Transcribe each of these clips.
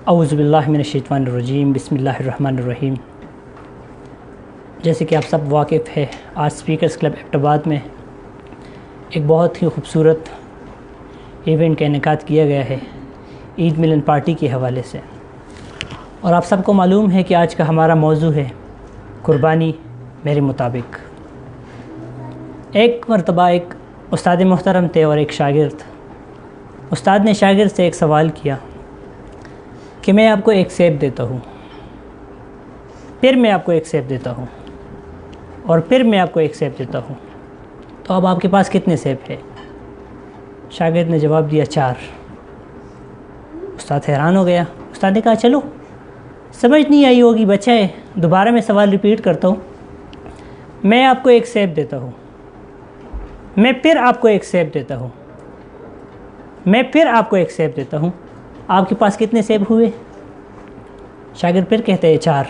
اعوذ باللہ من الشیطان الرجیم، بسم اللہ الرحمن الرحیم۔ جیسے کہ آپ سب واقف ہے، آج اسپیکرز کلب ایبٹ آباد میں ایک بہت ہی خوبصورت ایونٹ کا انعقاد کیا گیا ہے عید ملن پارٹی کے حوالے سے، اور آپ سب کو معلوم ہے کہ آج کا ہمارا موضوع ہے قربانی میرے مطابق۔ ایک مرتبہ ایک استاد محترم تھے اور ایک شاگرد۔ استاد نے شاگرد سے ایک سوال کیا کہ میں آپ کو ایک سیب دیتا ہوں، پھر میں آپ کو ایک سیب دیتا ہوں، اور پھر میں آپ کو ایک سیب دیتا ہوں، تو اب آپ کے پاس کتنے سیب ہے؟ شاگرد نے جواب دیا 4۔ استاد حیران ہو گیا۔ استاد نے کہا چلو سمجھ نہیں آئی ہوگی، بچہ ہے، دوبارہ میں سوال ریپیٹ کرتا ہوں، میں آپ کو ایک سیب دیتا ہوں، میں پھر آپ کو ایک سیب دیتا ہوں، میں پھر آپ کو ایک سیب دیتا ہوں، آپ کے پاس کتنے سیب ہوئے؟ شاگرد پھر کہتے ہیں 4۔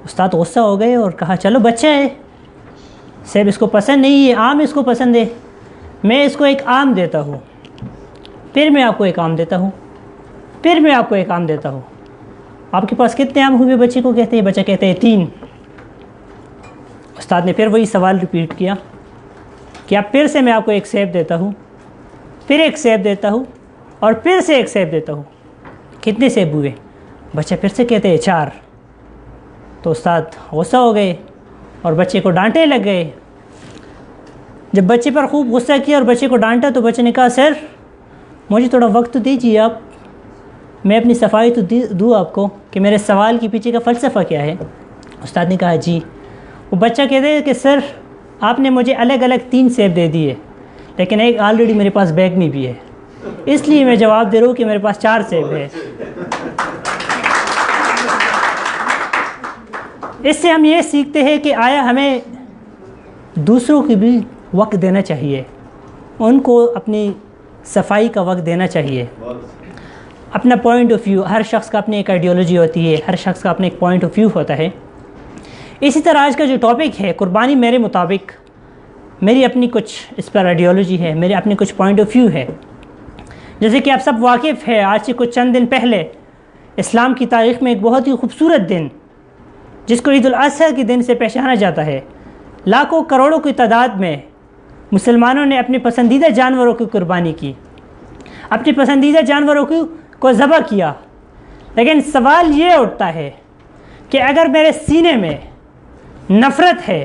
استاد غصہ ہو گئے اور کہا چلو بچہ ہے، سیب اس کو پسند نہیں ہے، آم اس کو پسند ہے، میں اس کو ایک آم دیتا ہوں، پھر میں آپ کو ایک آم دیتا ہوں، پھر میں آپ کو ایک آم دیتا ہوں، آپ کے پاس کتنے آم ہوئے؟ بچے کو کہتے ہیں، بچہ کہتے ہیں 3۔ استاد نے پھر وہی سوال ریپیٹ کیا کہ اب پھر سے میں آپ کو ایک سیب دیتا ہوں، پھر ایک سیب دیتا ہوں، اور پھر سے ایک سیب دیتا ہوں، کتنے سیب ہوئے؟ بچہ پھر سے کہتے ہیں 4۔ تو استاد غصہ ہو گئے اور بچے کو ڈانٹنے لگ گئے۔ جب بچے پر خوب غصہ کیا اور بچے کو ڈانٹا تو بچے نے کہا سر مجھے تھوڑا وقت تو دیجیے آپ، میں اپنی صفائی تو دوں آپ کو کہ میرے سوال کے پیچھے کا فلسفہ کیا ہے۔ استاد نے کہا جی۔ وہ بچہ کہتے ہیں کہ سر آپ نے مجھے الگ الگ 3 سیب دے دیے، لیکن ایک آلریڈی میرے پاس بیگ میں بھی ہے، اس لیے میں جواب دے رہا ہوں کہ میرے پاس 4 سیب ہے۔ اس سے ہم یہ سیکھتے ہیں کہ آیا ہمیں دوسروں کی بھی وقت دینا چاہیے، ان کو اپنی صفائی کا وقت دینا چاہیے، اپنا پوائنٹ آف ویو، ہر شخص کا اپنی ایک آئیڈیالوجی ہوتی ہے، ہر شخص کا اپنا ایک پوائنٹ آف ویو ہوتا ہے۔ اسی طرح آج کا جو ٹاپک ہے قربانی میرے مطابق، میری اپنی کچھ اس پر آئیڈیالوجی ہے، میرے اپنے کچھ پوائنٹ آف ویو ہے۔ جیسے کہ آپ سب واقف ہے، آج سے کچھ چند دن پہلے اسلام کی تاریخ میں ایک بہت ہی خوبصورت دن جس کو عید الاضحیٰ کے دن سے پہچانا جاتا ہے، لاکھوں کروڑوں کی تعداد میں مسلمانوں نے اپنے پسندیدہ جانوروں کی قربانی کی، اپنے پسندیدہ جانوروں کو ذبح کیا۔ لیکن سوال یہ اٹھتا ہے کہ اگر میرے سینے میں نفرت ہے،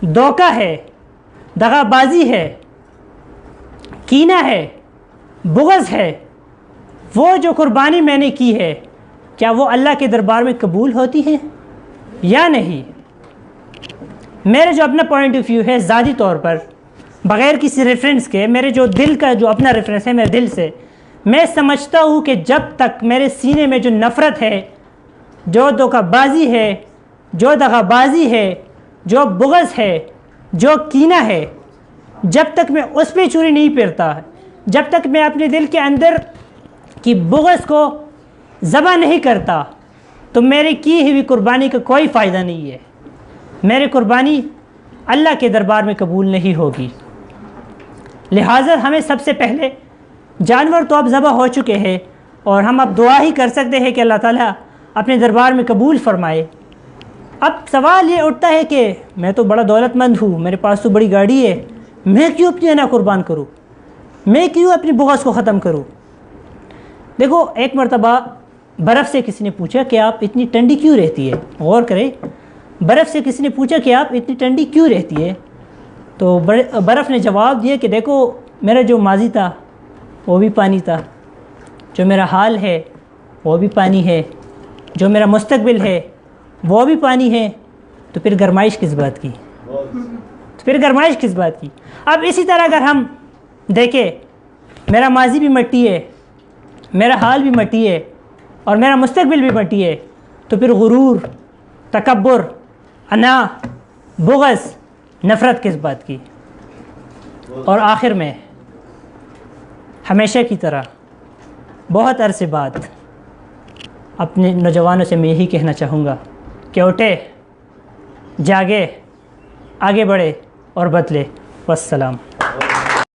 دھوکہ ہے، دغا بازی ہے، کینہ ہے، بغض ہے، وہ جو قربانی میں نے کی ہے کیا وہ اللہ کے دربار میں قبول ہوتی ہے یا نہیں؟ میرے جو اپنا پوائنٹ آف ویو ہے ذاتی طور پر، بغیر کسی ریفرنس کے، میرے جو دل کا جو اپنا ریفرنس ہے میرے دل سے، میں سمجھتا ہوں کہ جب تک میرے سینے میں جو نفرت ہے، جو دھوکہ بازی ہے، جو دغا بازی ہے، جو بغض ہے، جو کینہ ہے، جب تک میں اس پہ چوری نہیں پھیرتا، جب تک میں اپنے دل کے اندر کی بغض کو ذبح نہیں کرتا، تو میری کی ہوئی قربانی کا کوئی فائدہ نہیں ہے، میری قربانی اللہ کے دربار میں قبول نہیں ہوگی۔ لہٰذا ہمیں سب سے پہلے جانور تو اب ذبح ہو چکے ہیں، اور ہم اب دعا ہی کر سکتے ہیں کہ اللہ تعالیٰ اپنے دربار میں قبول فرمائے۔ اب سوال یہ اٹھتا ہے کہ میں تو بڑا دولت مند ہوں، میرے پاس تو بڑی گاڑی ہے، میں کیوں اپنی انا قربان کروں، میں کیوں اپنی بغض کو ختم کروں؟ دیکھو، ایک مرتبہ برف سے کسی نے پوچھا کہ آپ اتنی ٹھنڈی کیوں رہتی ہے؟ غور کریں، برف سے کسی نے پوچھا کہ آپ اتنی ٹھنڈی کیوں رہتی ہے؟ تو برف نے جواب دیا کہ دیکھو میرا جو ماضی تھا وہ بھی پانی تھا، جو میرا حال ہے وہ بھی پانی ہے، جو میرا مستقبل ہے وہ بھی پانی ہے، تو پھر گرمائش کس بات کی؟ اب اسی طرح اگر ہم دیکھیں، میرا ماضی بھی مٹی ہے، میرا حال بھی مٹی ہے، اور میرا مستقبل بھی مٹی ہے، تو پھر غرور، تکبر، انا، بغض، نفرت کس بات کی؟ اور آخر میں ہمیشہ کی طرح بہت عرصے بعد اپنے نوجوانوں سے میں یہی کہنا چاہوں گا کہ اٹھے، جاگے، آگے بڑھے اور بدلے۔ والسلام۔